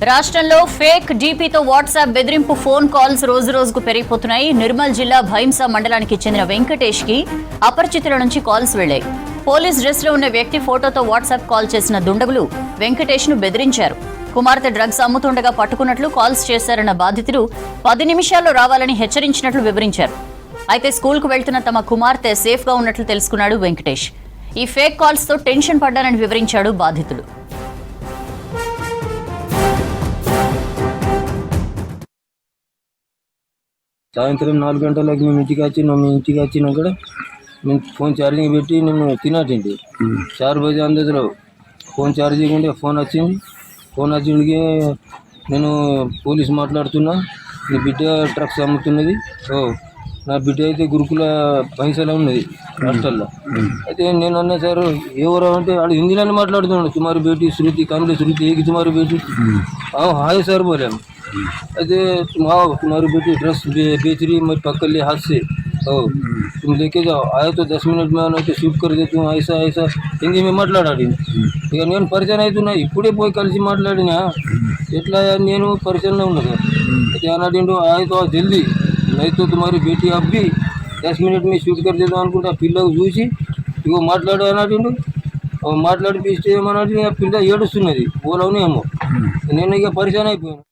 రాష్ట్రంలో fake డీపీతో WhatsApp బెదిరింపు phone calls రోజు రోజుకు పెరిగిపోతున్నాయి. నిర్మల్ జిల్లా భైంసా మండలానికి చెందిన వెంకటేష్ కి అపరిచితుల నుంచి కాల్స్ వెళ్లాయి. పోలీస్ డ్రెస్ లో ఉన్న వ్యక్తి ఫోటోతో వాట్సాప్ కాల్ చేసిన దుండగులు వెంకటేష్ ను బెదిరించారు. కుమార్తె డ్రగ్స్ అమ్ముతుండగా పట్టుకున్నట్లు కాల్స్ చేశారన్న బాధితులు 10 నిమిషాల్లో రావాలని హెచ్చరించినట్లు వివరించారు. అయితే స్కూల్ కు వెళ్తున్న తమ కుమార్తె సేఫ్ గా ఉన్నట్లు తెలుసుకున్నాడు వెంకటేష్. ఈ ఫేక్ కాల్స్ తో టెన్షన్ పడ్డానని వివరించాడు బాధితుడు. సాయంత్రం 4 గంటలకు మేము ఇంటికి వచ్చినా కూడా నేను ఫోన్ ఛార్జింగ్ పెట్టి నేను తినటిండి 4 బజే అందరిలో ఫోన్ ఛార్జింగ్ ఉండే ఫోన్ వచ్చిండికి నేను పోలీస్ మాట్లాడుతున్నా, నీ బిడ్డ డ్రగ్స్ అమ్ముతున్నది, నా బిడ్డ అయితే గురుకుల భైంసాలో ఉన్నది హాస్టల్లో. అయితే నేను అన్నా సార్ ఎవరు అంటే వాడు హిందీలోనే మాట్లాడుతున్నాడు, తుమారి బేటీ శృతి కానులే శృతి ఏకి తుమారి బేటీ హాయ్ సార్ बोले हम. ऐसे तुम्हारी बेटी ड्रेस बेच रही है मेरे पकड़ ले हाथ से, तुम लेके जाओ, आए तो 10 मिनट में आना तो शूट कर देती हूँ ऐसा हिंदी में మాట్లాడాడు. ఇక నేను పరిచయం అవుతున్నా, ఇప్పుడే పోయి కలిసి మాట్లాడినా ఎట్లా నేను పరిచయంలో ఉన్నా సార్. అయితే అన్నాడు आए तो जल्दी नहीं तो तुम्हारी बेटी अब भी 10 मिनट में शूट कर देता అనుకుంటా. పిల్లకు చూసి ఇగో మాట్లాడు అన్నాడు. మాట్లాడిపిస్తే ఏమన్నాడు, పిల్ల ఏడుస్తున్నది, పోలవని ఏమో. నేను ఇక పరిచయం అయిపోయాను.